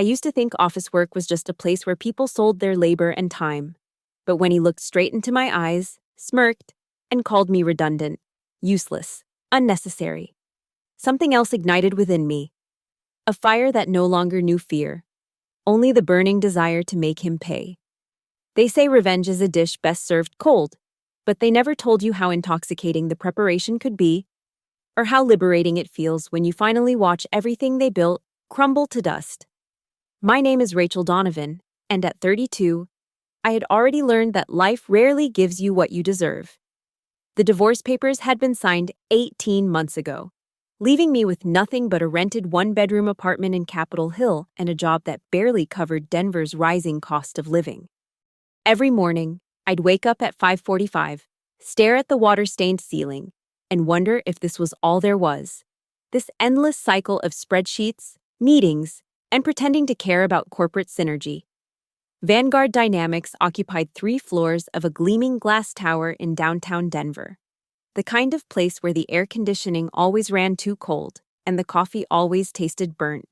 I used to think office work was just a place where people sold their labor and time. But when he looked straight into my eyes, smirked, and called me redundant, useless, unnecessary, something else ignited within me. A fire that no longer knew fear, only the burning desire to make him pay. They say revenge is a dish best served cold, but they never told you how intoxicating the preparation could be, or how liberating it feels when you finally watch everything they built crumble to dust. My name is Rachel Donovan, and at 32, I had already learned that life rarely gives you what you deserve. The divorce papers had been signed 18 months ago, leaving me with nothing but a rented one-bedroom apartment in Capitol Hill and a job that barely covered Denver's rising cost of living. Every morning, I'd wake up at 5:45, stare at the water-stained ceiling, and wonder if this was all there was. This endless cycle of spreadsheets, meetings, and pretending to care about corporate synergy. Vanguard Dynamics occupied 3 floors of a gleaming glass tower in downtown Denver. The kind of place where the air conditioning always ran too cold and the coffee always tasted burnt.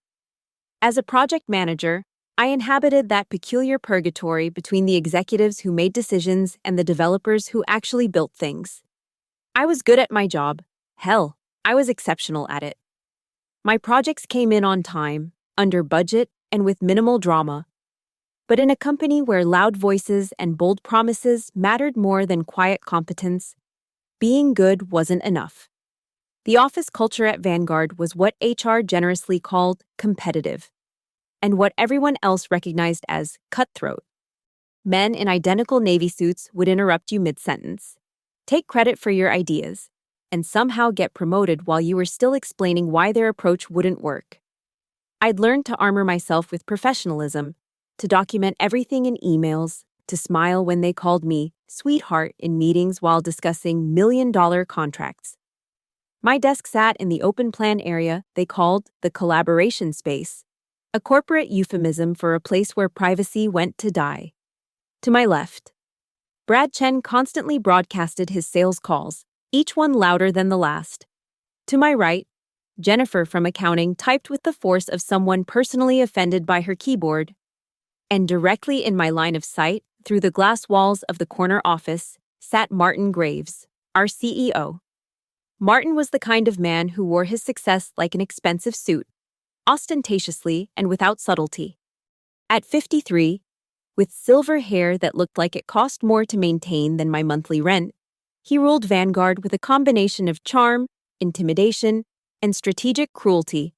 As a project manager, I inhabited that peculiar purgatory between the executives who made decisions and the developers who actually built things. I was good at my job. Hell, I was exceptional at it. My projects came in on time, under budget, and with minimal drama. But in a company where loud voices and bold promises mattered more than quiet competence, being good wasn't enough. The office culture at Vanguard was what HR generously called competitive, and what everyone else recognized as cutthroat. Men in identical Navy suits would interrupt you mid-sentence, take credit for your ideas, and somehow get promoted while you were still explaining why their approach wouldn't work. I'd learned to armor myself with professionalism, to document everything in emails, to smile when they called me sweetheart in meetings while discussing million-dollar contracts. My desk sat in the open plan area they called the collaboration space, a corporate euphemism for a place where privacy went to die. To my left, Brad Chen constantly broadcasted his sales calls, each one louder than the last. To my right, Jennifer from accounting typed with the force of someone personally offended by her keyboard. And directly in my line of sight, through the glass walls of the corner office, sat Martin Graves, our CEO. Martin was the kind of man who wore his success like an expensive suit, ostentatiously and without subtlety. At 53, with silver hair that looked like it cost more to maintain than my monthly rent, he ruled Vanguard with a combination of charm, intimidation, and strategic cruelty.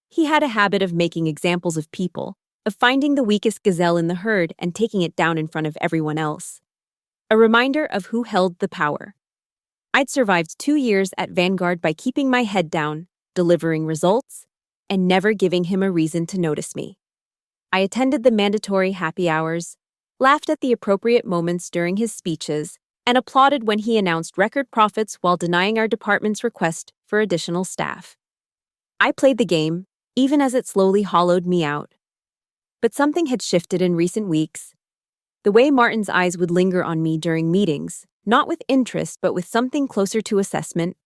He had a habit of making examples of people, of finding the weakest gazelle in the herd and taking it down in front of everyone else. A reminder of who held the power. I'd survived 2 years at Vanguard by keeping my head down, delivering results, and never giving him a reason to notice me. I attended the mandatory happy hours, laughed at the appropriate moments during his speeches, and applauded when he announced record profits while denying our department's request for additional staff. I played the game, even as it slowly hollowed me out. But something had shifted in recent weeks. The way Martin's eyes would linger on me during meetings, not with interest but with something closer to assessment,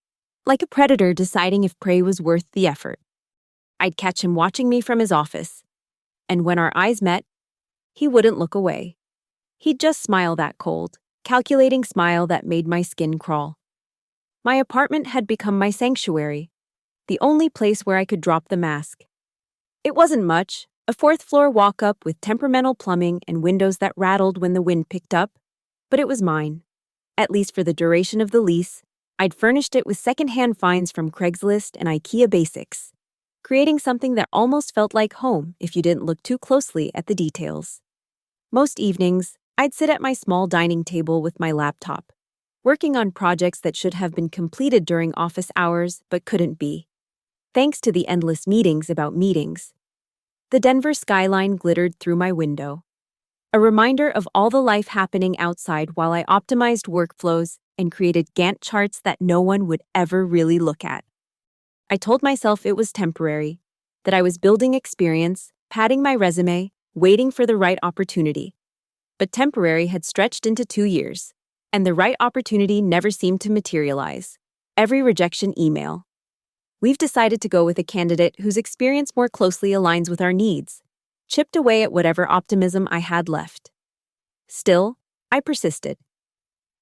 like a predator deciding if prey was worth the effort. I'd catch him watching me from his office, and when our eyes met, he wouldn't look away. He'd just smile, that cold, calculating smile that made my skin crawl. My apartment had become my sanctuary, the only place where I could drop the mask. It wasn't much, a 4th-floor walk-up with temperamental plumbing and windows that rattled when the wind picked up, but it was mine. At least for the duration of the lease, I'd furnished it with second-hand finds from Craigslist and IKEA basics, creating something that almost felt like home if you didn't look too closely at the details. Most evenings, I'd sit at my small dining table with my laptop, working on projects that should have been completed during office hours but couldn't be, thanks to the endless meetings about meetings. The Denver skyline glittered through my window, a reminder of all the life happening outside while I optimized workflows and created Gantt charts that no one would ever really look at. I told myself it was temporary, that I was building experience, padding my resume, waiting for the right opportunity. But temporary had stretched into 2 years, and the right opportunity never seemed to materialize. Every rejection email. We've decided to go with a candidate whose experience more closely aligns with our needs. chipped away at whatever optimism I had left. Still, I persisted.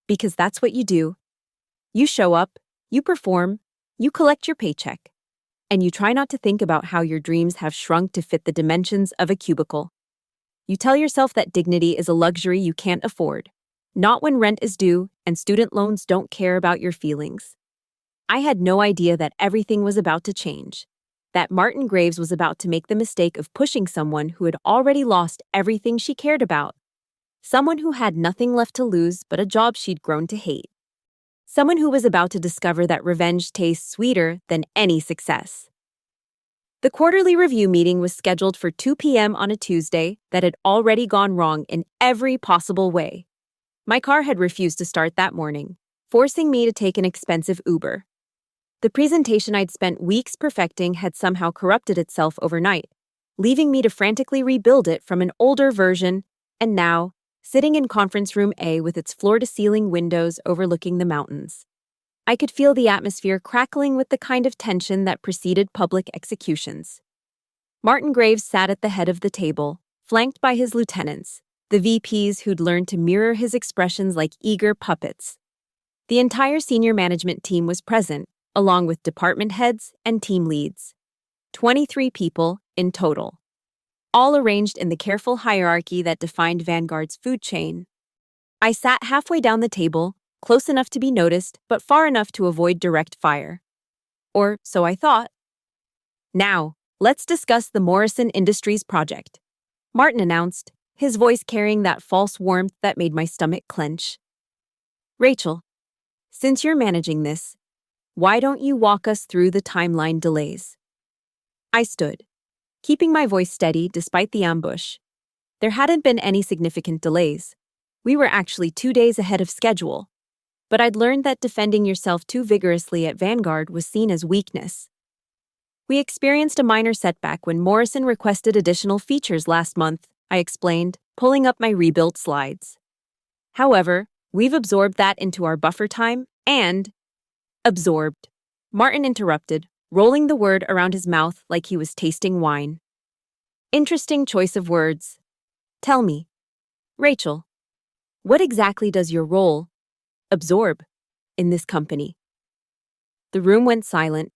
Because that's what you do. You show up, you perform, you collect your paycheck, and you try not to think about how your dreams have shrunk to fit the dimensions of a cubicle. You tell yourself that dignity is a luxury you can't afford, not when rent is due and student loans don't care about your feelings. I had no idea that everything was about to change, that Martin Graves was about to make the mistake of pushing someone who had already lost everything she cared about, someone who had nothing left to lose but a job she'd grown to hate, someone who was about to discover that revenge tastes sweeter than any success. The quarterly review meeting was scheduled for 2 p.m. on a Tuesday that had already gone wrong in every possible way. My car had refused to start that morning, forcing me to take an expensive Uber. The presentation I'd spent weeks perfecting had somehow corrupted itself overnight, leaving me to frantically rebuild it from an older version, and now, sitting in conference room A with its floor-to-ceiling windows overlooking the mountains. I could feel the atmosphere crackling with the kind of tension that preceded public executions. Martin Graves sat at the head of the table, flanked by his lieutenants, the VPs who'd learned to mirror his expressions like eager puppets. The entire senior management team was present, along with department heads and team leads. 23 people in total, all arranged in the careful hierarchy that defined Vanguard's food chain. I sat halfway down the table, close enough to be noticed, but far enough to avoid direct fire. Or so I thought. Now, let's discuss the Morrison Industries project, Martin announced, his voice carrying that false warmth that made my stomach clench. Rachel, since you're managing this, why don't you walk us through the timeline delays? I stood, keeping my voice steady despite the ambush. There hadn't been any significant delays. We were actually 2 days ahead of schedule. But I'd learned that defending yourself too vigorously at Vanguard was seen as weakness. We experienced a minor setback when Morrison requested additional features last month, I explained, pulling up my rebuilt slides. However, we've absorbed that into our buffer time and... Absorbed, Martin interrupted, rolling the word around his mouth like he was tasting wine. Interesting choice of words. Tell me, Rachel, what exactly does your role absorb in this company? The room went silent.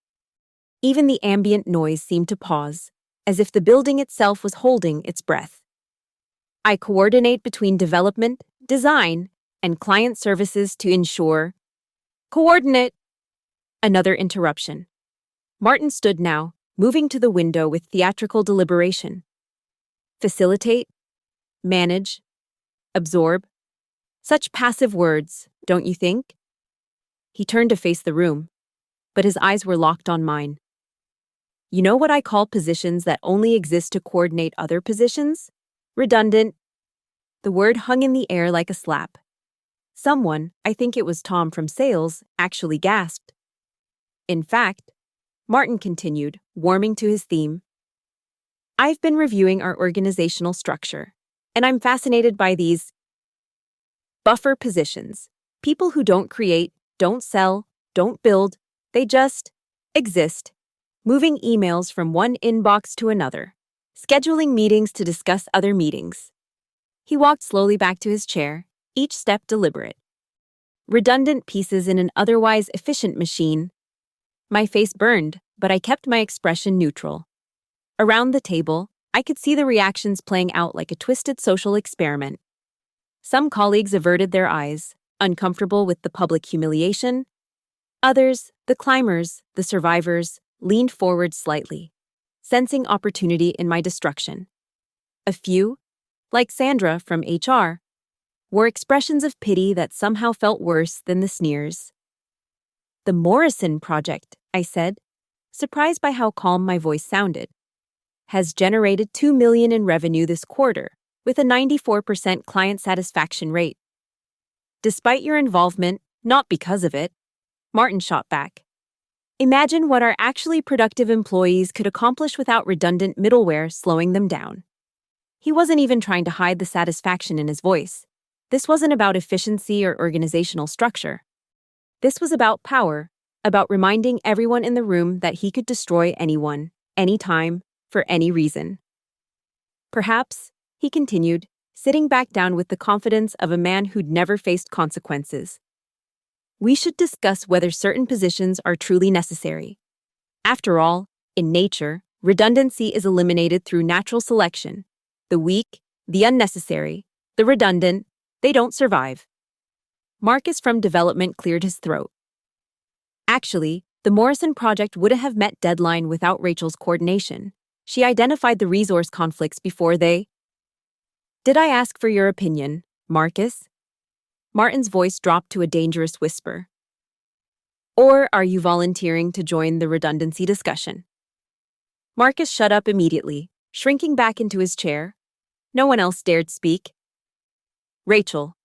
Even the ambient noise seemed to pause, as if the building itself was holding its breath. I coordinate between development, design, and client services to ensure... Coordinate! Another interruption. Martin stood now, moving to the window with theatrical deliberation. Facilitate, manage, absorb. Such passive words, don't you think? He turned to face the room, but his eyes were locked on mine. You know what I call positions that only exist to coordinate other positions? Redundant. The word hung in the air like a slap. Someone, I think it was Tom from sales, actually gasped. In fact, Martin continued, warming to his theme, I've been reviewing our organizational structure, and I'm fascinated by these buffer positions. People who don't create, don't sell, don't build, they just exist, moving emails from one inbox to another, scheduling meetings to discuss other meetings. He walked slowly back to his chair, each step deliberate. Redundant pieces in an otherwise efficient machine. My face burned, but I kept my expression neutral. Around the table, I could see the reactions playing out like a twisted social experiment. Some colleagues averted their eyes, uncomfortable with the public humiliation. Others, the climbers, the survivors, leaned forward slightly, sensing opportunity in my destruction. A few, like Sandra from HR, wore expressions of pity that somehow felt worse than the sneers. The Morrison project, I said, surprised by how calm my voice sounded, has generated $2 million in revenue this quarter, with a 94% client satisfaction rate. Despite your involvement, not because of it, Martin shot back. Imagine what our actually productive employees could accomplish without redundant middleware slowing them down. He wasn't even trying to hide the satisfaction in his voice. This wasn't about efficiency or organizational structure. This was about power, about reminding everyone in the room that he could destroy anyone, anytime, for any reason. Perhaps, he continued, sitting back down with the confidence of a man who'd never faced consequences. We should discuss whether certain positions are truly necessary. After all, in nature, redundancy is eliminated through natural selection. The weak, the unnecessary, the redundant, they don't survive. Marcus from development cleared his throat. Actually, the Morrison project wouldn't have met deadline without Rachel's coordination. She identified the resource conflicts before they... Did I ask for your opinion, Marcus? Martin's voice dropped to a dangerous whisper. Or are you volunteering to join the redundancy discussion? Marcus shut up immediately, shrinking back into his chair. No one else dared speak. Rachel,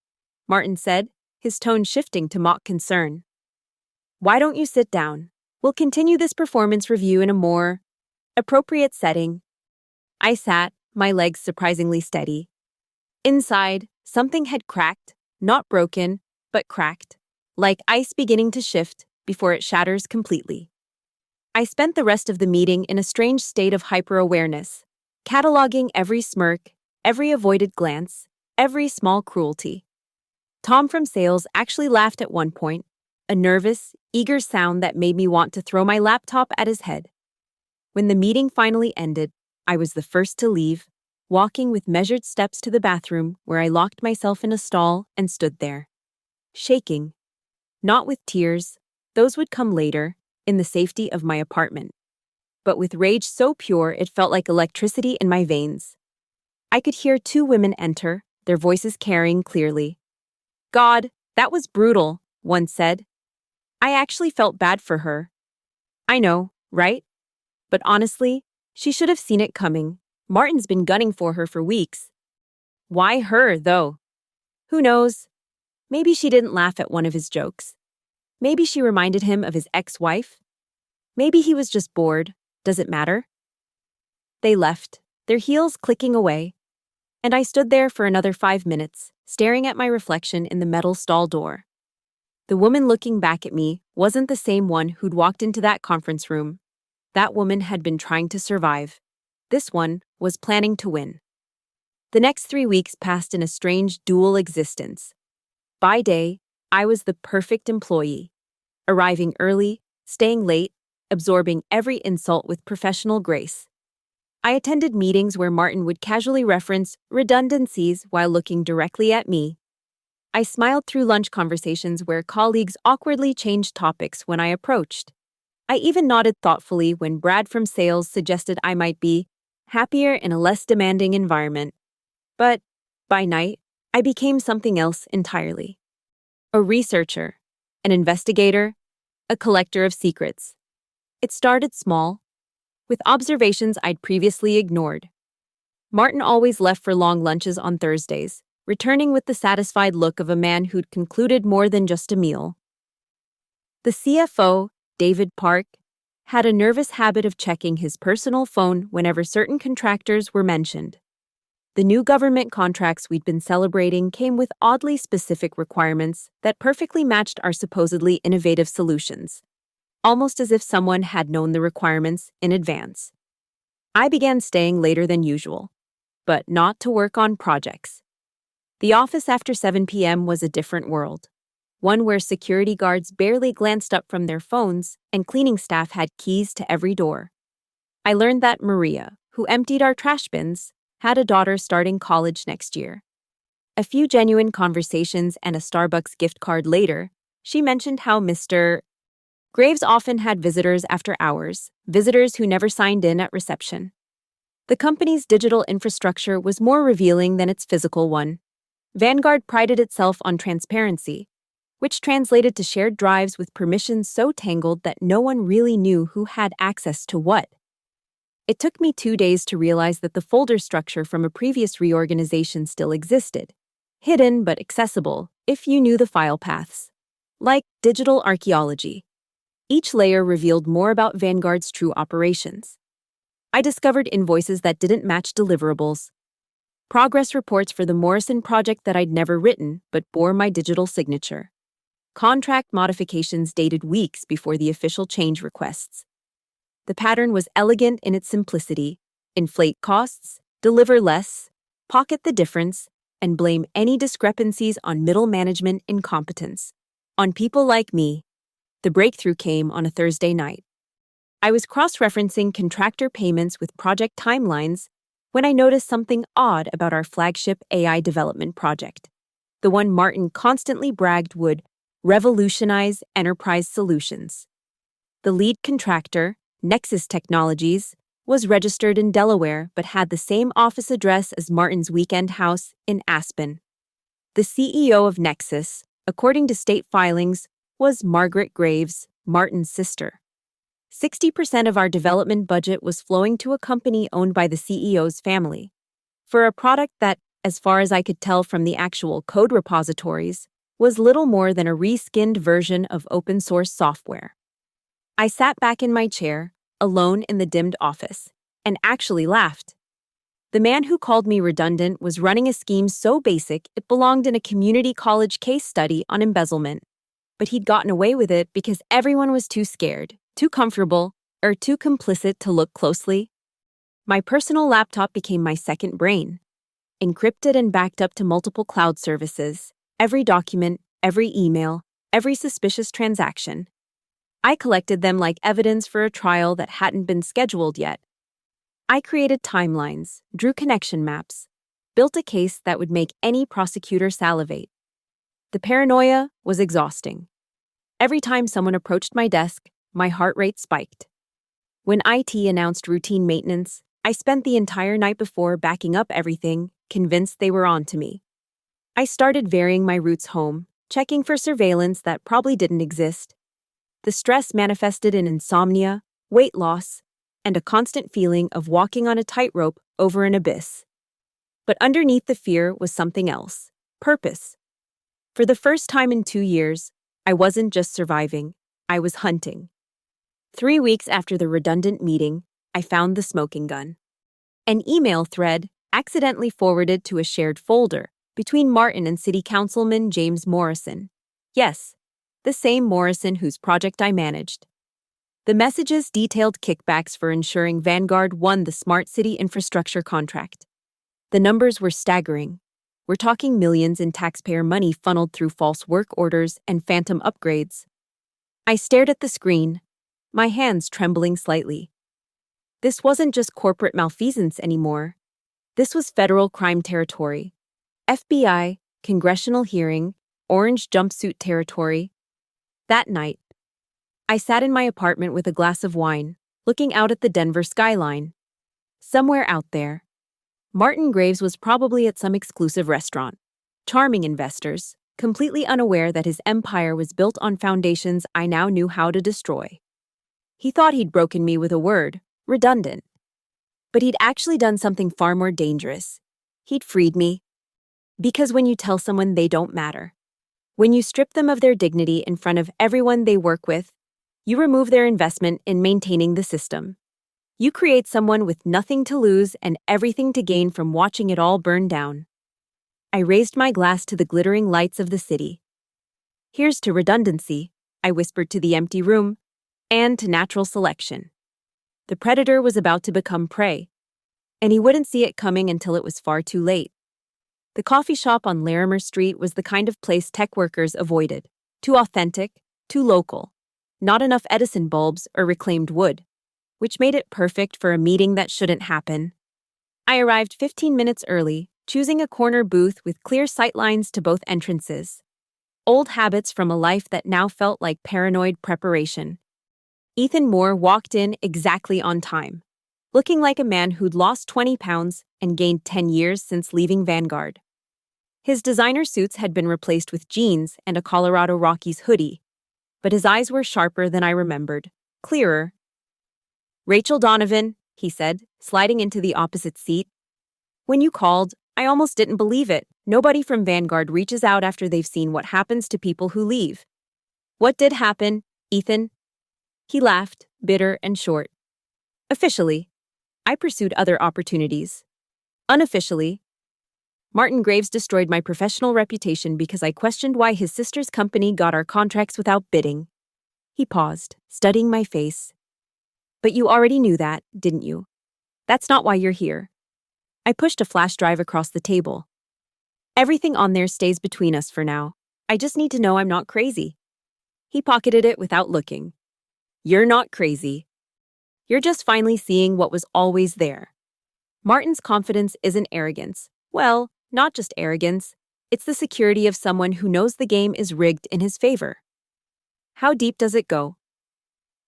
Martin said, his tone shifting to mock concern. Why don't you sit down? We'll continue this performance review in a more appropriate setting. I sat, my legs surprisingly steady. Inside, something had cracked, not broken, but cracked, like ice beginning to shift before it shatters completely. I spent the rest of the meeting in a strange state of hyper-awareness, cataloging every smirk, every avoided glance, every small cruelty. Tom from sales actually laughed at one point, a nervous, eager sound that made me want to throw my laptop at his head. When the meeting finally ended, I was the first to leave, walking with measured steps to the bathroom where I locked myself in a stall and stood there. Shaking. Not with tears, those would come later, in the safety of my apartment. But with rage so pure it felt like electricity in my veins. I could hear two women enter, their voices carrying clearly. God, that was brutal, one said. I actually felt bad for her. I know, right? But honestly, she should have seen it coming. Martin's been gunning for her for weeks. Why her, though? Who knows? Maybe she didn't laugh at one of his jokes. Maybe she reminded him of his ex-wife. Maybe he was just bored. Does it matter? They left, their heels clicking away, and I stood there for another 5 minutes, staring at my reflection in the metal stall door. The woman looking back at me wasn't the same one who'd walked into that conference room. That woman had been trying to survive. This one was planning to win. The next 3 weeks passed in a strange dual existence. By day, I was the perfect employee, arriving early, staying late, absorbing every insult with professional grace. I attended meetings where Martin would casually reference redundancies while looking directly at me. I smiled through lunch conversations where colleagues awkwardly changed topics when I approached. I even nodded thoughtfully when Brad from sales suggested I might be happier in a less demanding environment. But, by night, I became something else entirely. A researcher, an investigator, a collector of secrets. It started small, with observations I'd previously ignored. Martin always left for long lunches on Thursdays, returning with the satisfied look of a man who'd concluded more than just a meal. The CFO, David Park, had a nervous habit of checking his personal phone whenever certain contractors were mentioned. The new government contracts we'd been celebrating came with oddly specific requirements that perfectly matched our supposedly innovative solutions, almost as if someone had known the requirements in advance. I began staying later than usual, but not to work on projects. The office after 7 p.m. was a different world, one where security guards barely glanced up from their phones and cleaning staff had keys to every door. I learned that Maria, who emptied our trash bins, had a daughter starting college next year. A few genuine conversations and a Starbucks gift card later, she mentioned how Mr. Graves often had visitors after hours, visitors who never signed in at reception. The company's digital infrastructure was more revealing than its physical one. Vanguard prided itself on transparency, which translated to shared drives with permissions so tangled that no one really knew who had access to what. It took me 2 days to realize that the folder structure from a previous reorganization still existed, hidden but accessible if you knew the file paths. Like digital archaeology. Each layer revealed more about Vanguard's true operations. I discovered invoices that didn't match deliverables, progress reports for the Morrison project that I'd never written but bore my digital signature, contract modifications dated weeks before the official change requests. The pattern was elegant in its simplicity: inflate costs, deliver less, pocket the difference, and blame any discrepancies on middle management incompetence. On people like me. The breakthrough came on a Thursday night. I was cross-referencing contractor payments with project timelines when I noticed something odd about our flagship AI development project, the one Martin constantly bragged would revolutionize enterprise solutions. The lead contractor, Nexus Technologies, was registered in Delaware but had the same office address as Martin's weekend house in Aspen. The CEO of Nexus, according to state filings, was Margaret Graves, Martin's sister. 60% of our development budget was flowing to a company owned by the CEO's family, for a product that, as far as I could tell from the actual code repositories, was little more than a reskinned version of open-source software. I sat back in my chair, alone in the dimmed office, and actually laughed. The man who called me redundant was running a scheme so basic it belonged in a community college case study on embezzlement. But he'd gotten away with it because everyone was too scared, too comfortable, or too complicit to look closely. My personal laptop became my second brain, encrypted and backed up to multiple cloud services, every document, every email, every suspicious transaction. I collected them like evidence for a trial that hadn't been scheduled yet. I created timelines, drew connection maps, built a case that would make any prosecutor salivate. The paranoia was exhausting. Every time someone approached my desk, my heart rate spiked. When IT announced routine maintenance, I spent the entire night before backing up everything, convinced they were on to me. I started varying my routes home, checking for surveillance that probably didn't exist. The stress manifested in insomnia, weight loss, and a constant feeling of walking on a tightrope over an abyss. But underneath the fear was something else: purpose. For the first time in 2 years, I wasn't just surviving, I was hunting. 3 weeks after the redundant meeting, I found the smoking gun. An email thread accidentally forwarded to a shared folder between Martin and City Councilman James Morrison. Yes, the same Morrison whose project I managed. The messages detailed kickbacks for ensuring Vanguard won the Smart City infrastructure contract. The numbers were staggering. We're talking millions in taxpayer money funneled through false work orders and phantom upgrades. I stared at the screen, my hands trembling slightly. This wasn't just corporate malfeasance anymore. This was federal crime territory. FBI, congressional hearing, orange jumpsuit territory. That night, I sat in my apartment with a glass of wine, looking out at the Denver skyline. Somewhere out there, Martin Graves was probably at some exclusive restaurant, charming investors, completely unaware that his empire was built on foundations I now knew how to destroy. He thought he'd broken me with a word, redundant. But he'd actually done something far more dangerous. He'd freed me. Because when you tell someone they don't matter, when you strip them of their dignity in front of everyone they work with, you remove their investment in maintaining the system. You create someone with nothing to lose and everything to gain from watching it all burn down. I raised my glass to the glittering lights of the city. Here's to redundancy, I whispered to the empty room, and to natural selection. The predator was about to become prey, and he wouldn't see it coming until it was far too late. The coffee shop on Larimer Street was the kind of place tech workers avoided. Too authentic, too local. Not enough Edison bulbs or reclaimed wood, which made it perfect for a meeting that shouldn't happen. I arrived 15 minutes early, choosing a corner booth with clear sightlines to both entrances. Old habits from a life that now felt like paranoid preparation. Ethan Moore walked in exactly on time, looking like a man who'd lost 20 pounds and gained 10 years since leaving Vanguard. His designer suits had been replaced with jeans and a Colorado Rockies hoodie, but his eyes were sharper than I remembered, clearer. "Rachel Donovan," he said, sliding into the opposite seat. "When you called, I almost didn't believe it. Nobody from Vanguard reaches out after they've seen what happens to people who leave." "What did happen, Ethan?" He laughed, bitter and short. "Officially, I pursued other opportunities. Unofficially, Martin Graves destroyed my professional reputation because I questioned why his sister's company got our contracts without bidding." He paused, studying my face. "But you already knew that, didn't you? That's not why you're here." I pushed a flash drive across the table. Everything on there stays between us for now. I just need to know I'm not crazy. He pocketed it without looking. You're not crazy. You're just finally seeing what was always there. Martin's confidence isn't arrogance. Well, not just arrogance. It's the security of someone who knows the game is rigged in his favor. How deep does it go?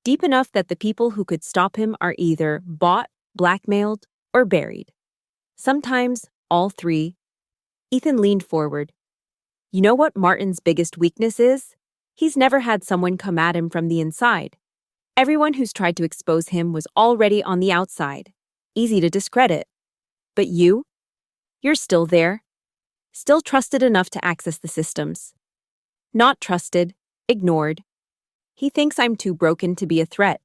Deep enough that the people who could stop him are either bought, blackmailed, or buried. Sometimes all three. Ethan leaned forward. You know what Martin's biggest weakness is? He's never had someone come at him from the inside. Everyone who's tried to expose him was already on the outside. Easy to discredit. But you're still there. Still trusted enough to access the systems. Not trusted, ignored. He thinks I'm too broken to be a threat.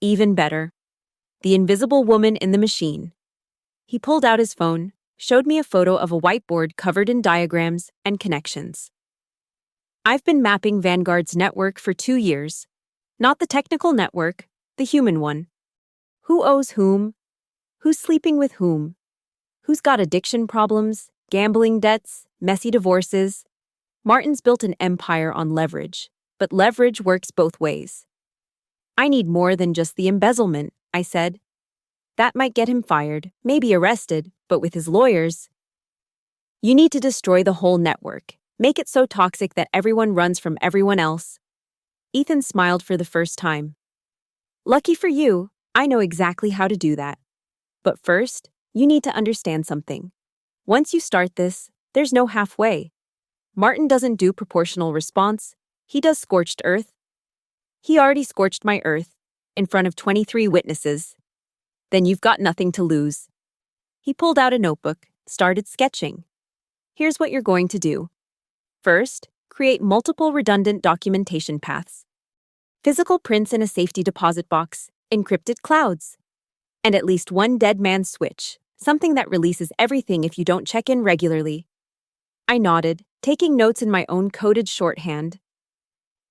Even better. The invisible woman in the machine. He pulled out his phone, showed me a photo of a whiteboard covered in diagrams and connections. I've been mapping Vanguard's network for 2 years. Not the technical network, the human one. Who owes whom? Who's sleeping with whom? Who's got addiction problems, gambling debts, messy divorces? Martin's built an empire on leverage, but leverage works both ways. I need more than just the embezzlement, I said. That might get him fired, maybe arrested, but with his lawyers. You need to destroy the whole network. Make it so toxic that everyone runs from everyone else. Ethan smiled for the first time. Lucky for you, I know exactly how to do that. But first, you need to understand something. Once you start this, there's no halfway. Martin doesn't do proportional response, he does scorched earth. He already scorched my earth, in front of 23 witnesses. Then you've got nothing to lose. He pulled out a notebook, started sketching. Here's what you're going to do. First, create multiple redundant documentation paths. Physical prints in a safety deposit box, encrypted clouds. And at least one dead man's switch, something that releases everything if you don't check in regularly. I nodded, taking notes in my own coded shorthand.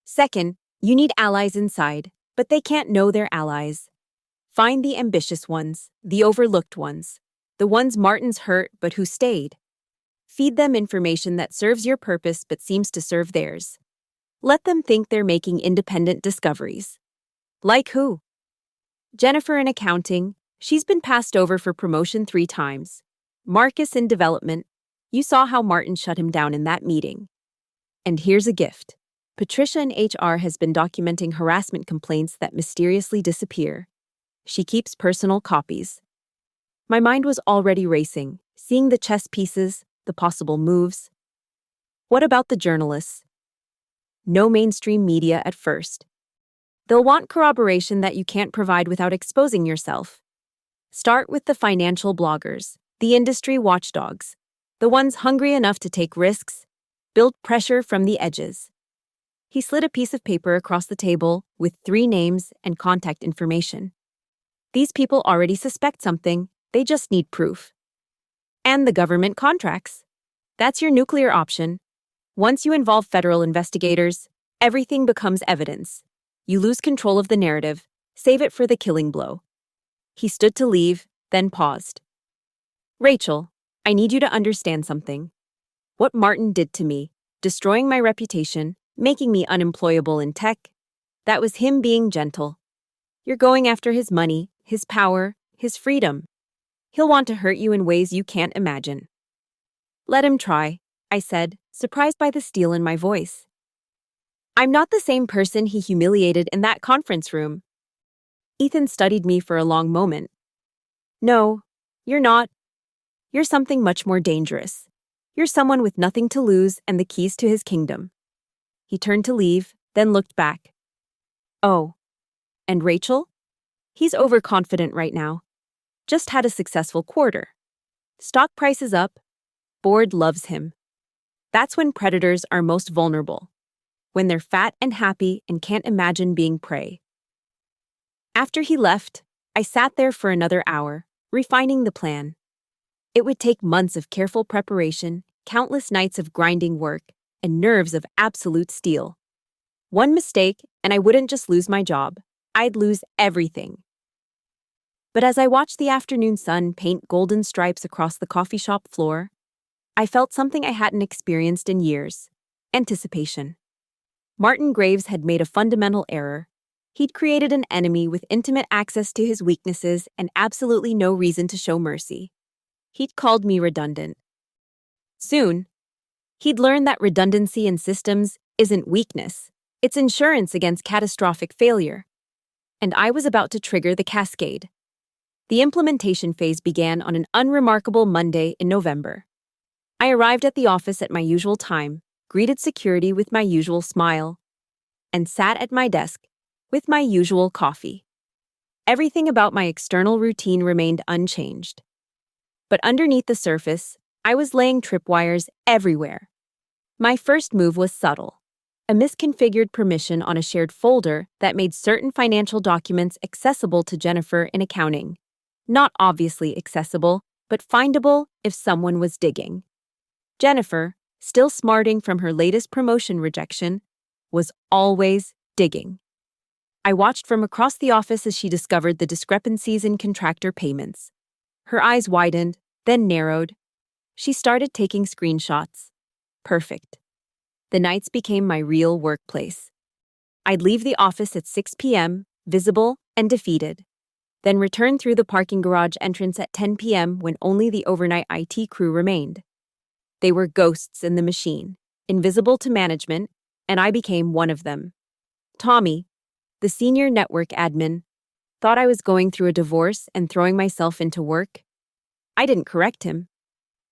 Second, you need allies inside, but they can't know they're allies. Find the ambitious ones, the overlooked ones, the ones Martin's hurt but who stayed. Feed them information that serves your purpose but seems to serve theirs. Let them think they're making independent discoveries. Like who? Jennifer in accounting. She's been passed over for promotion 3 times. Marcus in development. You saw how Martin shut him down in that meeting. And here's a gift. Patricia in HR has been documenting harassment complaints that mysteriously disappear. She keeps personal copies. My mind was already racing, seeing the chess pieces, the possible moves. What about the journalists? No mainstream media at first. They'll want corroboration that you can't provide without exposing yourself. Start with the financial bloggers, the industry watchdogs, the ones hungry enough to take risks, build pressure from the edges. He slid a piece of paper across the table with 3 names and contact information. These people already suspect something, they just need proof. And the government contracts. That's your nuclear option. Once you involve federal investigators, everything becomes evidence. You lose control of the narrative, save it for the killing blow. He stood to leave, then paused. Rachel, I need you to understand something. What Martin did to me, destroying my reputation, making me unemployable in tech, that was him being gentle. You're going after his money, his power, his freedom. He'll want to hurt you in ways you can't imagine. Let him try, I said, surprised by the steel in my voice. I'm not the same person he humiliated in that conference room. Ethan studied me for a long moment. No, you're not. You're something much more dangerous. You're someone with nothing to lose and the keys to his kingdom. He turned to leave, then looked back. Oh, and Rachel? He's overconfident right now. Just had a successful quarter. Stock price is up. Board loves him. That's when predators are most vulnerable. When they're fat and happy and can't imagine being prey. After he left, I sat there for another hour, refining the plan. It would take months of careful preparation, countless nights of grinding work, and nerves of absolute steel. One mistake, and I wouldn't just lose my job. I'd lose everything. But as I watched the afternoon sun paint golden stripes across the coffee shop floor, I felt something I hadn't experienced in years: anticipation. Martin Graves had made a fundamental error. He'd created an enemy with intimate access to his weaknesses and absolutely no reason to show mercy. He'd called me redundant. Soon, he'd learned that redundancy in systems isn't weakness, it's insurance against catastrophic failure. And I was about to trigger the cascade. The implementation phase began on an unremarkable Monday in November. I arrived at the office at my usual time, greeted security with my usual smile, and sat at my desk with my usual coffee. Everything about my external routine remained unchanged. But underneath the surface, I was laying tripwires everywhere. My first move was subtle: a misconfigured permission on a shared folder that made certain financial documents accessible to Jennifer in accounting. Not obviously accessible, but findable if someone was digging. Jennifer, still smarting from her latest promotion rejection, was always digging. I watched from across the office as she discovered the discrepancies in contractor payments. Her eyes widened, then narrowed. She started taking screenshots. Perfect. The nights became my real workplace. I'd leave the office at 6 p.m., visible and defeated, then return through the parking garage entrance at 10 p.m. when only the overnight IT crew remained. They were ghosts in the machine, invisible to management, and I became one of them. Tommy, the senior network admin, thought I was going through a divorce and throwing myself into work. I didn't correct him.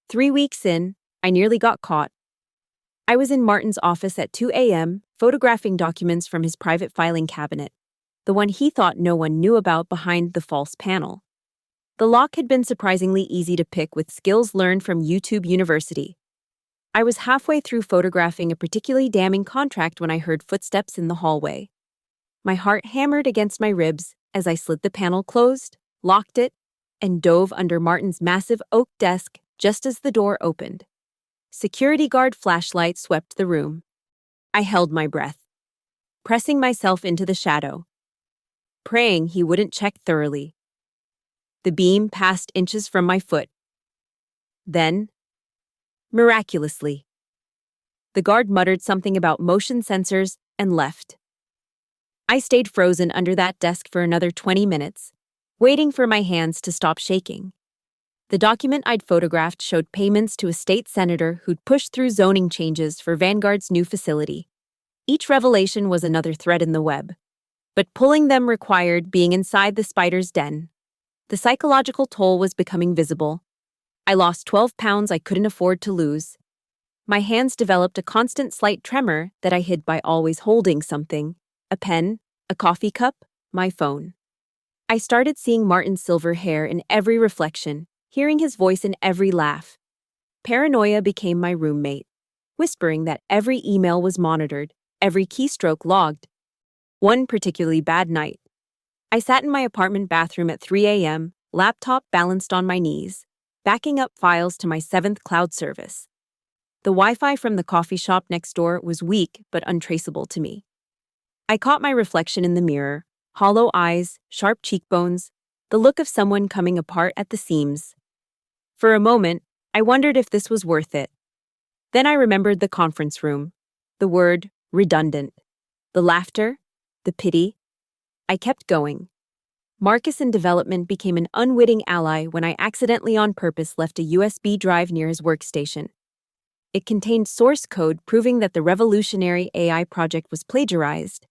3 weeks in, I nearly got caught. I was in Martin's office at 2 a.m., photographing documents from his private filing cabinet, the one he thought no one knew about behind the false panel. The lock had been surprisingly easy to pick with skills learned from YouTube University. I was halfway through photographing a particularly damning contract when I heard footsteps in the hallway. My heart hammered against my ribs as I slid the panel closed, locked it, and dove under Martin's massive oak desk just as the door opened. Security guard flashlight swept the room. I held my breath, pressing myself into the shadow, praying he wouldn't check thoroughly. The beam passed inches from my foot. Then, miraculously, the guard muttered something about motion sensors and left. I stayed frozen under that desk for another 20 minutes, waiting for my hands to stop shaking. The document I'd photographed showed payments to a state senator who'd pushed through zoning changes for Vanguard's new facility. Each revelation was another thread in the web, but pulling them required being inside the spider's den. The psychological toll was becoming visible. I lost 12 pounds I couldn't afford to lose. My hands developed a constant slight tremor that I hid by always holding something: a pen, a coffee cup, my phone. I started seeing Martin's silver hair in every reflection, hearing his voice in every laugh. Paranoia became my roommate, whispering that every email was monitored, every keystroke logged. One particularly bad night, I sat in my apartment bathroom at 3 a.m., laptop balanced on my knees, backing up files to my 7th cloud service. The Wi-Fi from the coffee shop next door was weak but untraceable to me. I caught my reflection in the mirror: hollow eyes, sharp cheekbones, the look of someone coming apart at the seams. For a moment, I wondered if this was worth it. Then I remembered the conference room, the word redundant, the laughter, the pity. I kept going. Marcus in development became an unwitting ally when I accidentally on purpose left a USB drive near his workstation. It contained source code proving that the revolutionary AI project was plagiarized.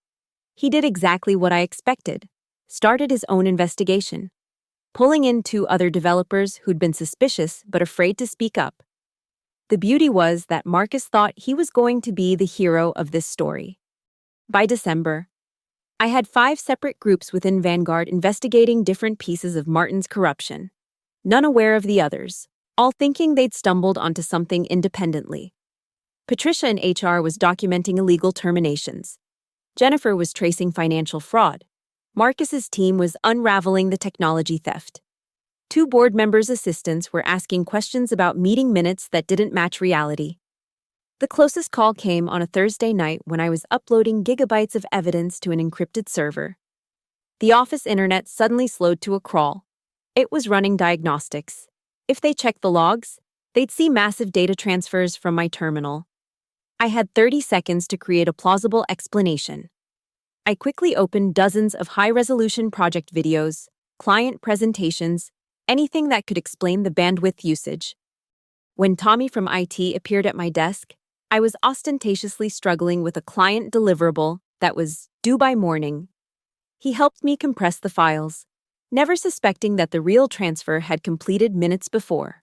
He did exactly what I expected: started his own investigation, pulling in 2 other developers who'd been suspicious but afraid to speak up. The beauty was that Marcus thought he was going to be the hero of this story. By December, I had 5 separate groups within Vanguard investigating different pieces of Martin's corruption, none aware of the others, all thinking they'd stumbled onto something independently. Patricia in HR was documenting illegal terminations. Jennifer was tracing financial fraud. Marcus's team was unraveling the technology theft. 2 board members' assistants were asking questions about meeting minutes that didn't match reality. The closest call came on a Thursday night when I was uploading gigabytes of evidence to an encrypted server. The office internet suddenly slowed to a crawl. It was running diagnostics. If they checked the logs, they'd see massive data transfers from my terminal. I had 30 seconds to create a plausible explanation. I quickly opened dozens of high-resolution project videos, client presentations, anything that could explain the bandwidth usage. When Tommy from IT appeared at my desk, I was ostentatiously struggling with a client deliverable that was due by morning. He helped me compress the files, never suspecting that the real transfer had completed minutes before.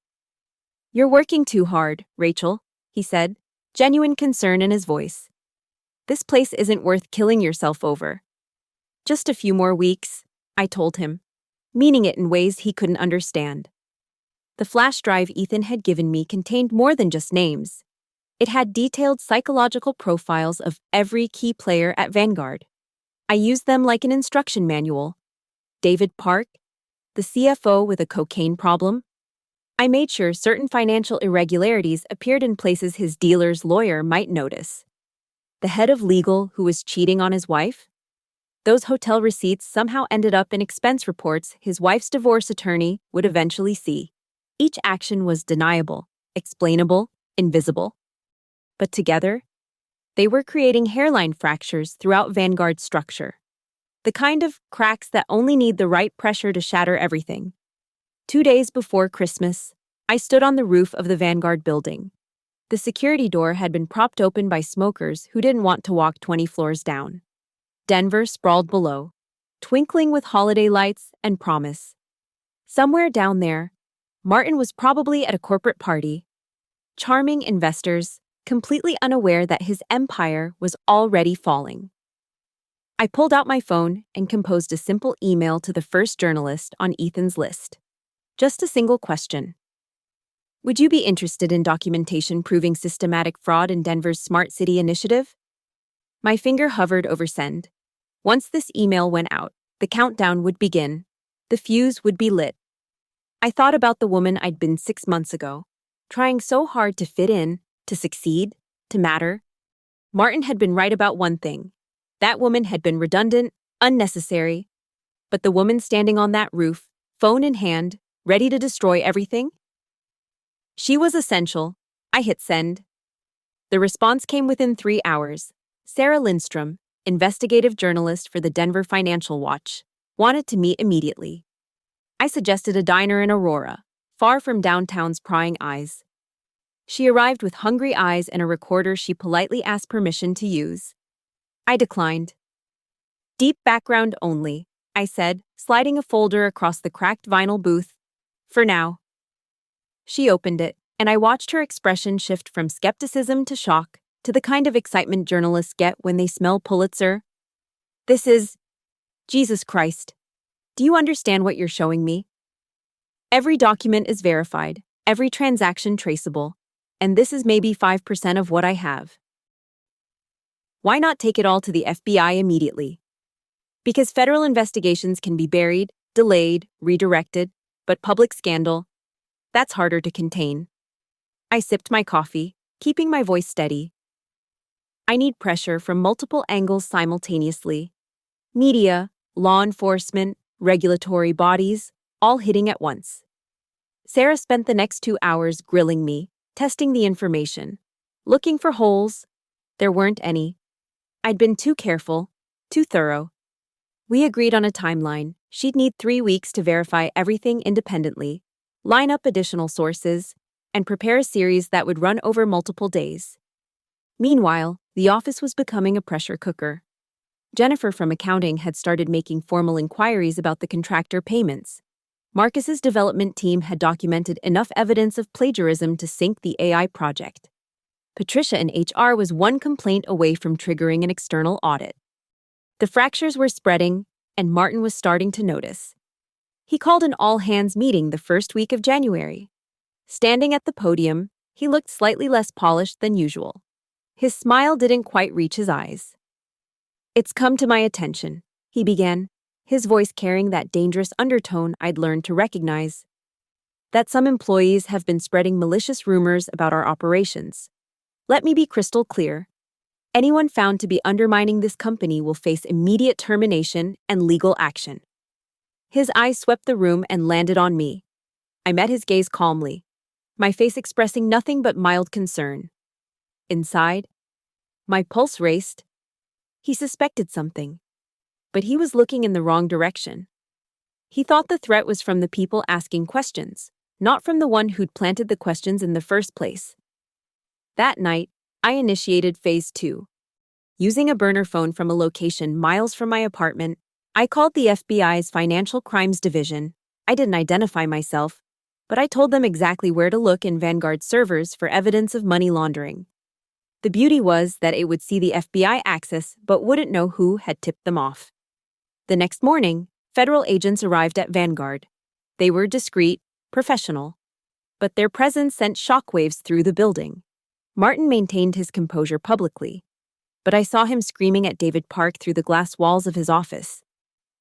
"You're working too hard, Rachel," he said, genuine concern in his voice. "This place isn't worth killing yourself over." "Just a few more weeks," I told him, meaning it in ways he couldn't understand. The flash drive Ethan had given me contained more than just names. It had detailed psychological profiles of every key player at Vanguard. I used them like an instruction manual. David Park, the CFO with a cocaine problem. I made sure certain financial irregularities appeared in places his dealer's lawyer might notice. The head of legal who was cheating on his wife? Those hotel receipts somehow ended up in expense reports his wife's divorce attorney would eventually see. Each action was deniable, explainable, invisible. But together, they were creating hairline fractures throughout Vanguard's structure. The kind of cracks that only need the right pressure to shatter everything. 2 days before Christmas, I stood on the roof of the Vanguard building. The security door had been propped open by smokers who didn't want to walk 20 floors down. Denver sprawled below, twinkling with holiday lights and promise. Somewhere down there, Martin was probably at a corporate party, charming investors, completely unaware that his empire was already falling. I pulled out my phone and composed a simple email to the first journalist on Ethan's list. Just a single question. "Would you be interested in documentation proving systematic fraud in Denver's Smart City initiative?" My finger hovered over send. Once this email went out, the countdown would begin. The fuse would be lit. I thought about the woman I'd been 6 months ago, trying so hard to fit in, to succeed, to matter. Martin had been right about one thing. That woman had been redundant, unnecessary. But the woman standing on that roof, phone in hand, ready to destroy everything? She was essential. I hit send. The response came within 3 hours. Sarah Lindstrom, investigative journalist for the Denver Financial Watch, wanted to meet immediately. I suggested a diner in Aurora, far from downtown's prying eyes. She arrived with hungry eyes and a recorder she politely asked permission to use. I declined. "Deep background only," I said, sliding a folder across the cracked vinyl booth. "For now." She opened it, and I watched her expression shift from skepticism to shock, to the kind of excitement journalists get when they smell Pulitzer. "This is... Jesus Christ. Do you understand what you're showing me? Every document is verified, every transaction traceable, and this is maybe 5% of what I have. Why not take it all to the FBI immediately? Because federal investigations can be buried, delayed, redirected, but public scandal, that's harder to contain." I sipped my coffee, keeping my voice steady. I need pressure from multiple angles simultaneously. Media, law enforcement, regulatory bodies, all hitting at once. Sarah spent the next 2 hours grilling me, testing the information, looking for holes. There weren't any. I'd been too careful, too thorough. We agreed on a timeline. She'd need 3 weeks to verify everything independently, line up additional sources, and prepare a series that would run over multiple days. Meanwhile, the office was becoming a pressure cooker. Jennifer from accounting had started making formal inquiries about the contractor payments. Marcus's development team had documented enough evidence of plagiarism to sink the AI project. Patricia in HR was one complaint away from triggering an external audit. The fractures were spreading, and Martin was starting to notice. He called an all-hands meeting the first week of January. Standing at the podium, he looked slightly less polished than usual. His smile didn't quite reach his eyes. "It's come to my attention," he began, his voice carrying that dangerous undertone I'd learned to recognize, "that some employees have been spreading malicious rumors about our operations. Let me be crystal clear. Anyone found to be undermining this company will face immediate termination and legal action." His eyes swept the room and landed on me. I met his gaze calmly, my face expressing nothing but mild concern. Inside, my pulse raced. He suspected something, but he was looking in the wrong direction. He thought the threat was from the people asking questions, not from the one who'd planted the questions in the first place. That night, I initiated Phase 2. Using a burner phone from a location miles from my apartment, I called the FBI's Financial Crimes Division. I didn't identify myself, but I told them exactly where to look in Vanguard's servers for evidence of money laundering. The beauty was that it would see the FBI access but wouldn't know who had tipped them off. The next morning, federal agents arrived at Vanguard. They were discreet, professional, but their presence sent shockwaves through the building. Martin maintained his composure publicly, but I saw him screaming at David Park through the glass walls of his office.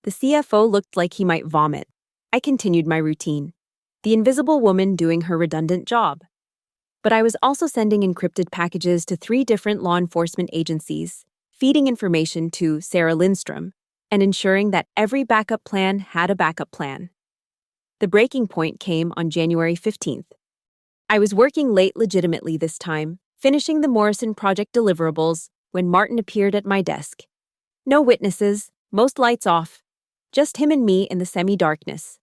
The CFO looked like he might vomit. I continued my routine, the invisible woman doing her redundant job. But I was also sending encrypted packages to 3 different law enforcement agencies, feeding information to Sarah Lindstrom, and ensuring that every backup plan had a backup plan. The breaking point came on January 15th. I was working late legitimately this time, finishing the Morrison project deliverables, when Martin appeared at my desk. No witnesses, most lights off, just him and me in the semi-darkness.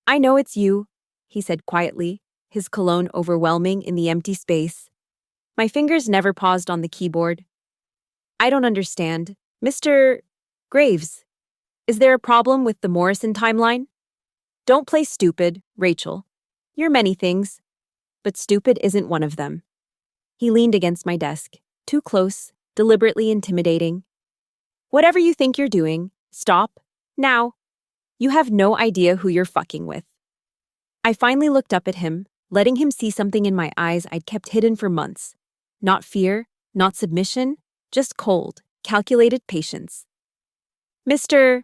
"I know it's you," he said quietly, his cologne overwhelming in the empty space. My fingers never paused on the keyboard. "I don't understand. Mr. Graves, is there a problem with the Morrison timeline?" "Don't play stupid, Rachel. You're many things, but stupid isn't one of them." He leaned against my desk, too close, deliberately intimidating. "Whatever you think you're doing, stop, now. You have no idea who you're fucking with." I finally looked up at him, letting him see something in my eyes I'd kept hidden for months. Not fear, not submission, just cold, calculated patience. "Mr.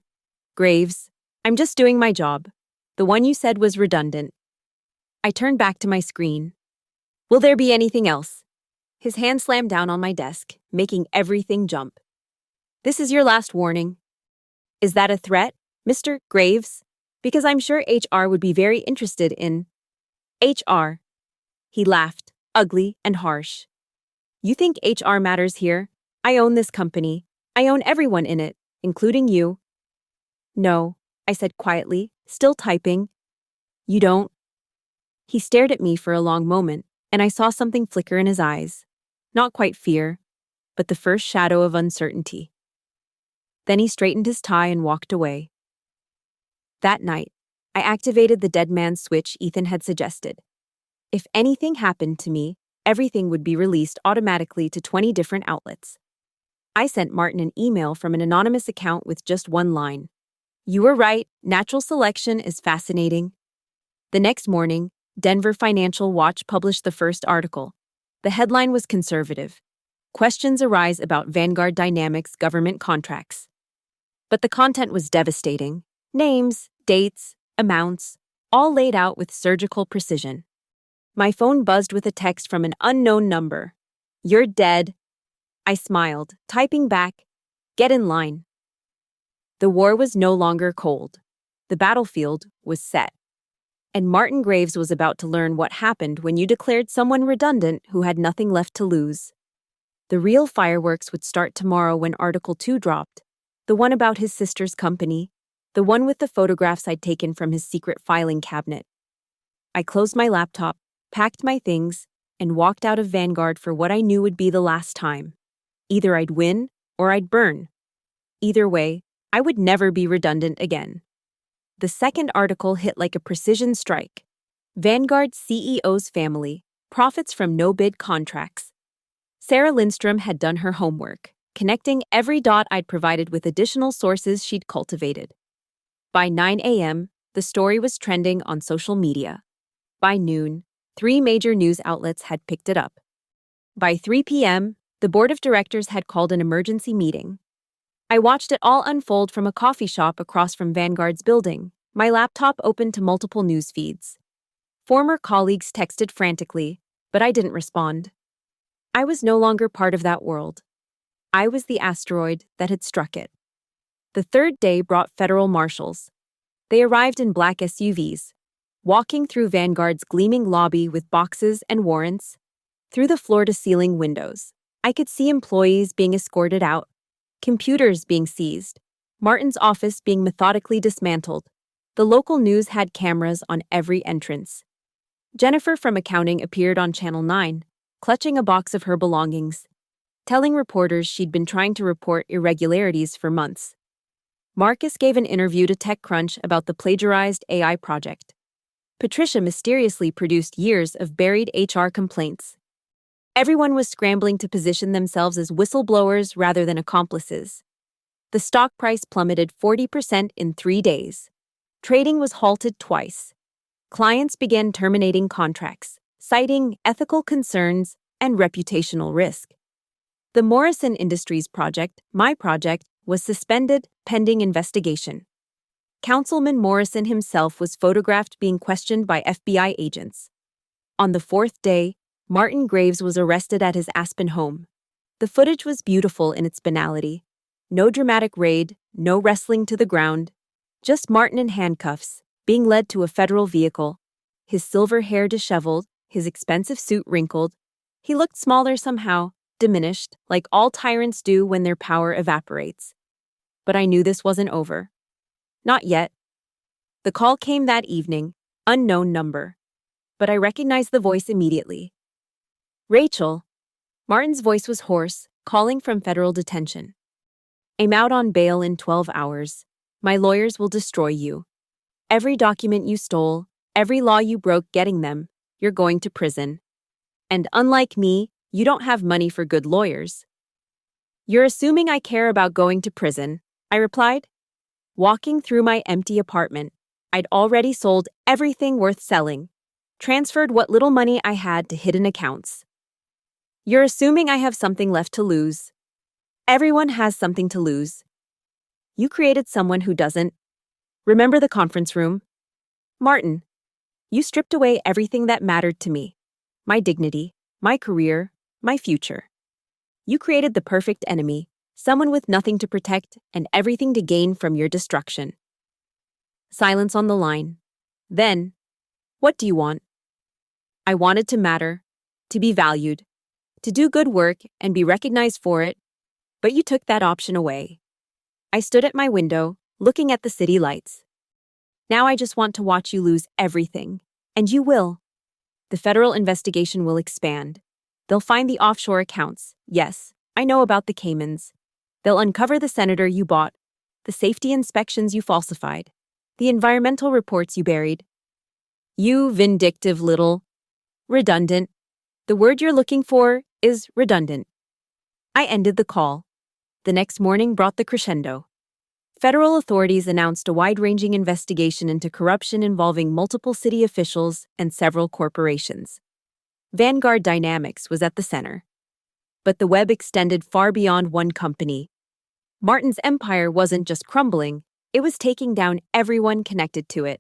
Graves, I'm just doing my job. The one you said was redundant." I turned back to my screen. "Will there be anything else?" His hand slammed down on my desk, making everything jump. "This is your last warning." "Is that a threat, Mr. Graves? Because I'm sure HR would be very interested in—" "HR." He laughed, ugly and harsh. "You think HR matters here? I own this company. I own everyone in it, including you." "No," I said quietly, still typing. "You don't?" He stared at me for a long moment, and I saw something flicker in his eyes. Not quite fear, but the first shadow of uncertainty. Then he straightened his tie and walked away. That night, I activated the dead man switch Ethan had suggested. If anything happened to me, everything would be released automatically to 20 different outlets. I sent Martin an email from an anonymous account with just one line. "You were right, natural selection is fascinating." The next morning, Denver Financial Watch published the first article. The headline was conservative. Questions arise about Vanguard Dynamics government contracts. But the content was devastating. Names, dates, amounts, all laid out with surgical precision. My phone buzzed with a text from an unknown number. "You're dead." I smiled, typing back, "Get in line." The war was no longer cold. The battlefield was set. And Martin Graves was about to learn what happened when you declared someone redundant who had nothing left to lose. The real fireworks would start tomorrow when Article 2 dropped, the one about his sister's company, the one with the photographs I'd taken from his secret filing cabinet. I closed my laptop, packed my things, and walked out of Vanguard for what I knew would be the last time. Either I'd win or I'd burn. Either way, I would never be redundant again. The second article hit like a precision strike. Vanguard's CEO's family profits from no-bid contracts. Sarah Lindstrom had done her homework, connecting every dot I'd provided with additional sources she'd cultivated. By 9 a.m., the story was trending on social media. By noon, 3 major news outlets had picked it up. By 3 p.m., the board of directors had called an emergency meeting. I watched it all unfold from a coffee shop across from Vanguard's building, my laptop open to multiple news feeds. Former colleagues texted frantically, but I didn't respond. I was no longer part of that world. I was the asteroid that had struck it. The third day brought federal marshals. They arrived in black SUVs, walking through Vanguard's gleaming lobby with boxes and warrants. Through the floor-to-ceiling windows, I could see employees being escorted out, computers being seized, Martin's office being methodically dismantled. The local news had cameras on every entrance. Jennifer from accounting appeared on Channel 9, clutching a box of her belongings, telling reporters she'd been trying to report irregularities for months. Marcus gave an interview to TechCrunch about the plagiarized AI project. Patricia mysteriously produced years of buried HR complaints. Everyone was scrambling to position themselves as whistleblowers rather than accomplices. The stock price plummeted 40% in 3 days. Trading was halted twice. Clients began terminating contracts, citing ethical concerns and reputational risk. The Morrison Industries project, my project, was suspended pending investigation. Councilman Morrison himself was photographed being questioned by FBI agents. On the 4th day, Martin Graves was arrested at his Aspen home. The footage was beautiful in its banality. No dramatic raid, no wrestling to the ground. Just Martin in handcuffs, being led to a federal vehicle. His silver hair disheveled, his expensive suit wrinkled. He looked smaller somehow, diminished, like all tyrants do when their power evaporates. But I knew this wasn't over. Not yet. The call came that evening, unknown number. But I recognized the voice immediately. Rachel. Martin's voice was hoarse, calling from federal detention. I'm out on bail in 12 hours. My lawyers will destroy you. Every document you stole, every law you broke getting them, you're going to prison. And unlike me, you don't have money for good lawyers. You're assuming I care about going to prison, I replied. Walking through my empty apartment, I'd already sold everything worth selling, transferred what little money I had to hidden accounts. You're assuming I have something left to lose. Everyone has something to lose. You created someone who doesn't. Remember the conference room? Martin, you stripped away everything that mattered to me. My dignity, my career, my future. You created the perfect enemy, someone with nothing to protect and everything to gain from your destruction. Silence on the line. Then, what do you want? I wanted to matter, to be valued, to do good work and be recognized for it, but you took that option away. I stood at my window, looking at the city lights. Now I just want to watch you lose everything, and you will. The federal investigation will expand. They'll find the offshore accounts. Yes, I know about the Caymans. They'll uncover the senator you bought, the safety inspections you falsified, the environmental reports you buried. You vindictive little... Redundant. The word you're looking for is redundant. I ended the call. The next morning brought the crescendo. Federal authorities announced a wide-ranging investigation into corruption involving multiple city officials and several corporations. Vanguard Dynamics was at the center. But the web extended far beyond one company. Martin's empire wasn't just crumbling, it was taking down everyone connected to it.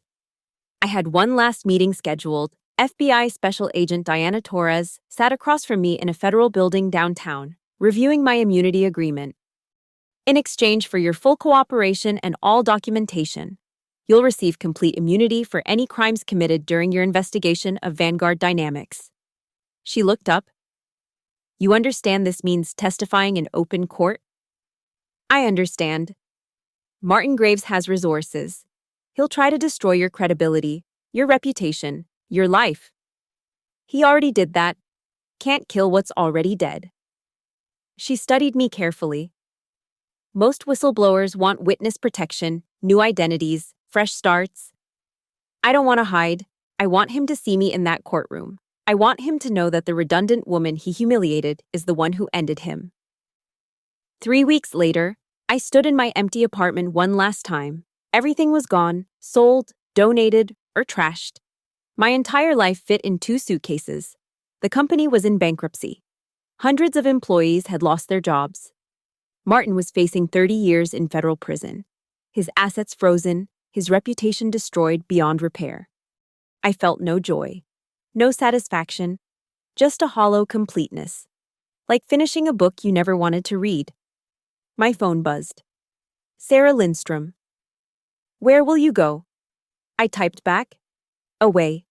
I had one last meeting scheduled. FBI Special Agent Diana Torres sat across from me in a federal building downtown, reviewing my immunity agreement. In exchange for your full cooperation and all documentation, you'll receive complete immunity for any crimes committed during your investigation of Vanguard Dynamics. She looked up. You understand this means testifying in open court? I understand. Martin Graves has resources. He'll try to destroy your credibility, your reputation, your life. He already did that. Can't kill what's already dead. She studied me carefully. Most whistleblowers want witness protection, new identities, fresh starts. I don't want to hide. I want him to see me in that courtroom. I want him to know that the redundant woman he humiliated is the one who ended him. 3 weeks later, I stood in my empty apartment one last time. Everything was gone, sold, donated, or trashed. My entire life fit in 2 suitcases. The company was in bankruptcy. Hundreds of employees had lost their jobs. Martin was facing 30 years in federal prison. His assets frozen, his reputation destroyed beyond repair. I felt no joy, no satisfaction, just a hollow completeness, like finishing a book you never wanted to read. My phone buzzed. Sarah Lindstrom. Where will you go? I typed back. Away.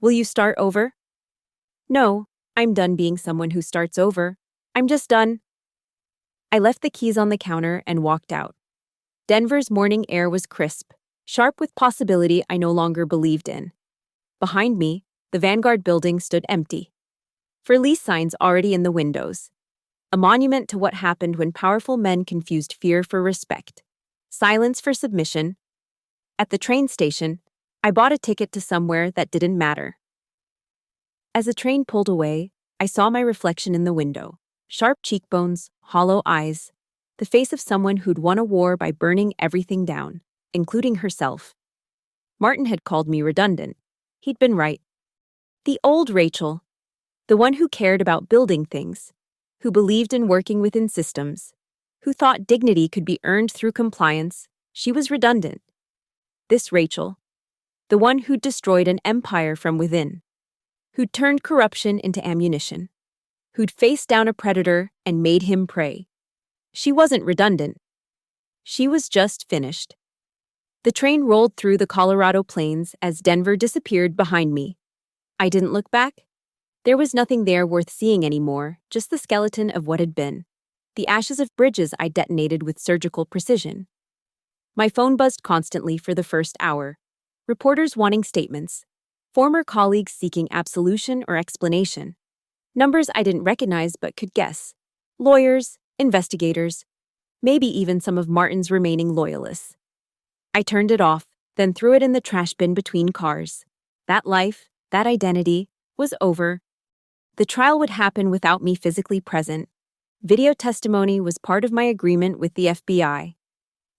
Will you start over? No, I'm done being someone who starts over. I'm just done. I left the keys on the counter and walked out. Denver's morning air was crisp, sharp with possibility I no longer believed in. Behind me, the Vanguard building stood empty. For lease signs already in the windows. A monument to what happened when powerful men confused fear for respect, silence for submission. At the train station, I bought a ticket to somewhere that didn't matter. As the train pulled away, I saw my reflection in the window. Sharp cheekbones, hollow eyes, the face of someone who'd won a war by burning everything down, including herself. Martin had called me redundant. He'd been right. The old Rachel, the one who cared about building things, who believed in working within systems, who thought dignity could be earned through compliance, she was redundant. This Rachel, the one who'd destroyed an empire from within, who'd turned corruption into ammunition, who'd faced down a predator and made him prey. She wasn't redundant. She was just finished. The train rolled through the Colorado plains as Denver disappeared behind me. I didn't look back. There was nothing there worth seeing anymore, just the skeleton of what had been. The ashes of bridges I detonated with surgical precision. My phone buzzed constantly for the first hour. Reporters wanting statements. Former colleagues seeking absolution or explanation. Numbers I didn't recognize but could guess. Lawyers, investigators, maybe even some of Martin's remaining loyalists. I turned it off, then threw it in the trash bin between cars. That life, that identity, was over. The trial would happen without me physically present. Video testimony was part of my agreement with the FBI.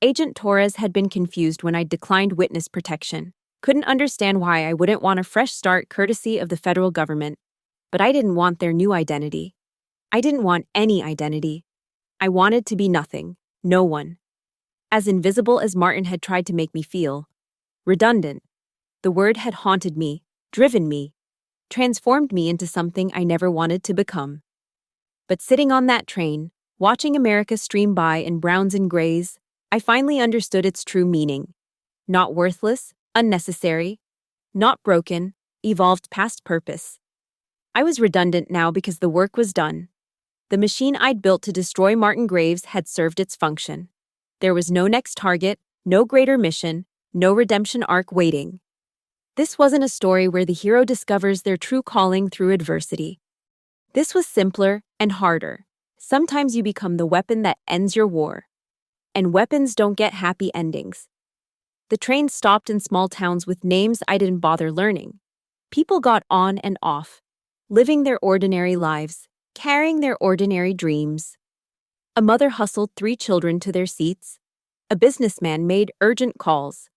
Agent Torres had been confused when I declined witness protection. Couldn't understand why I wouldn't want a fresh start courtesy of the federal government. But I didn't want their new identity. I didn't want any identity. I wanted to be nothing, no one. As invisible as Martin had tried to make me feel. Redundant. The word had haunted me, driven me, transformed me into something I never wanted to become. But sitting on that train, watching America stream by in browns and grays, I finally understood its true meaning. Not worthless, unnecessary, not broken, evolved past purpose. I was redundant now because the work was done. The machine I'd built to destroy Martin Graves had served its function. There was no next target, no greater mission, no redemption arc waiting. This wasn't a story where the hero discovers their true calling through adversity. This was simpler and harder. Sometimes you become the weapon that ends your war. And weapons don't get happy endings. The train stopped in small towns with names I didn't bother learning. People got on and off, living their ordinary lives, carrying their ordinary dreams. A mother hustled 3 children to their seats. A businessman made urgent calls.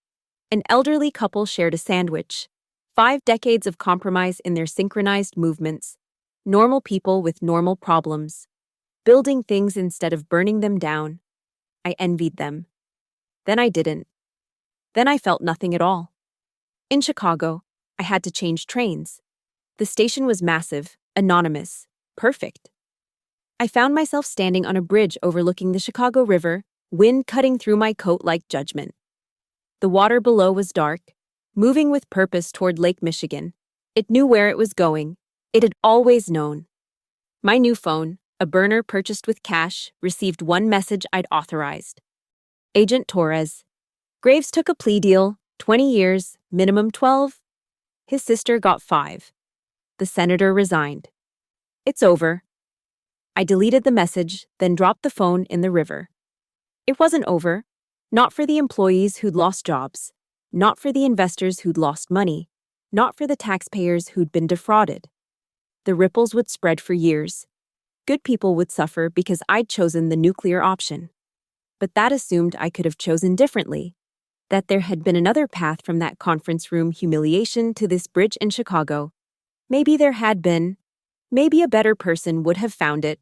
An elderly couple shared a sandwich. 5 decades of compromise in their synchronized movements. Normal people with normal problems. Building things instead of burning them down. I envied them. Then I didn't. Then I felt nothing at all. In Chicago, I had to change trains. The station was massive, anonymous, perfect. I found myself standing on a bridge overlooking the Chicago River, wind cutting through my coat like judgment. The water below was dark, moving with purpose toward Lake Michigan. It knew where it was going. It had always known. My new phone, a burner purchased with cash, received one message I'd authorized. Agent Torres. Graves took a plea deal, 20 years, minimum 12. His sister got 5. The senator resigned. It's over. I deleted the message, then dropped the phone in the river. It wasn't over. Not for the employees who'd lost jobs. Not for the investors who'd lost money. Not for the taxpayers who'd been defrauded. The ripples would spread for years. Good people would suffer because I'd chosen the nuclear option. But that assumed I could have chosen differently. That there had been another path from that conference room humiliation to this bridge in Chicago. Maybe there had been. Maybe a better person would have found it.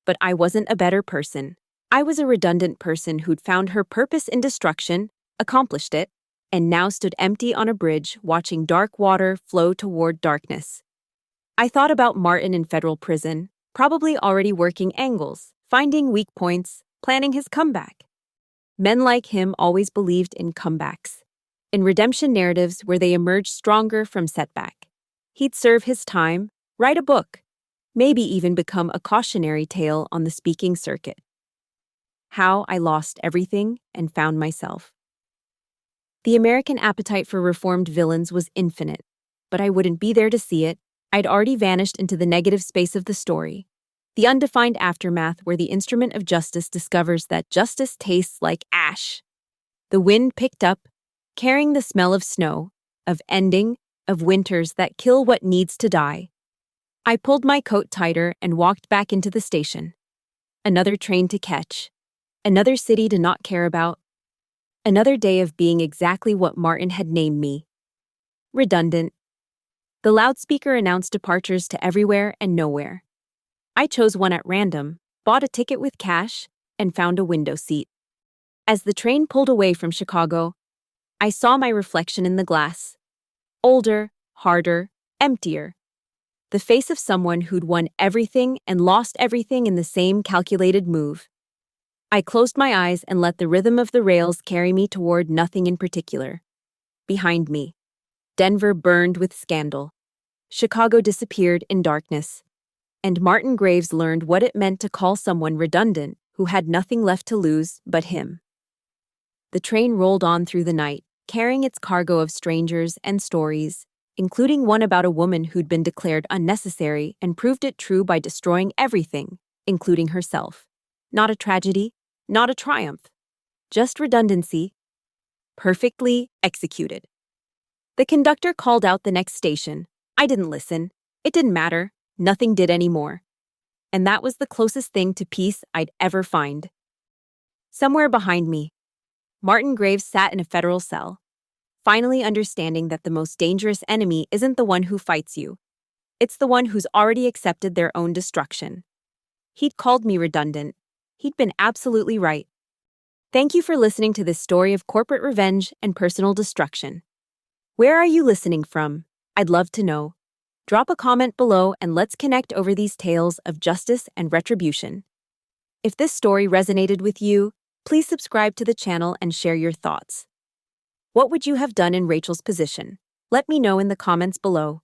But I wasn't a better person. I was a redundant person who'd found her purpose in destruction, accomplished it, and now stood empty on a bridge watching dark water flow toward darkness. I thought about Martin in federal prison, probably already working angles, finding weak points, planning his comeback. Men like him always believed in comebacks. in redemption narratives where they emerge stronger from setback. He'd serve his time, write a book, maybe even become a cautionary tale on the speaking circuit. How I Lost Everything and Found Myself. The American appetite for reformed villains was infinite, but I wouldn't be there to see it. I'd already vanished into the negative space of the story, the undefined aftermath where the instrument of justice discovers that justice tastes like ash. The wind picked up, carrying the smell of snow, of ending, of winters that kill what needs to die. I pulled my coat tighter and walked back into the station. Another train to catch. Another city to not care about. Another day of being exactly what Martin had named me. Redundant. The loudspeaker announced departures to everywhere and nowhere. I chose one at random, bought a ticket with cash, and found a window seat. As the train pulled away from Chicago, I saw my reflection in the glass. Older, harder, emptier. The face of someone who'd won everything and lost everything in the same calculated move. I closed my eyes and let the rhythm of the rails carry me toward nothing in particular. Behind me, Denver burned with scandal. Chicago disappeared in darkness. And Martin Graves learned what it meant to call someone redundant who had nothing left to lose but him. The train rolled on through the night, carrying its cargo of strangers and stories, including one about a woman who'd been declared unnecessary and proved it true by destroying everything, including herself. Not a tragedy, not a triumph, just redundancy, perfectly executed. The conductor called out the next station. I didn't listen. It didn't matter. Nothing did anymore. And that was the closest thing to peace I'd ever find. Somewhere behind me, Martin Graves sat in a federal cell, finally understanding that the most dangerous enemy isn't the one who fights you. It's the one who's already accepted their own destruction. He'd called me redundant. He'd been absolutely right. Thank you for listening to this story of corporate revenge and personal destruction. Where are you listening from? I'd love to know. Drop a comment below and let's connect over these tales of justice and retribution. If this story resonated with you, please subscribe to the channel and share your thoughts. What would you have done in Rachel's position? Let me know in the comments below.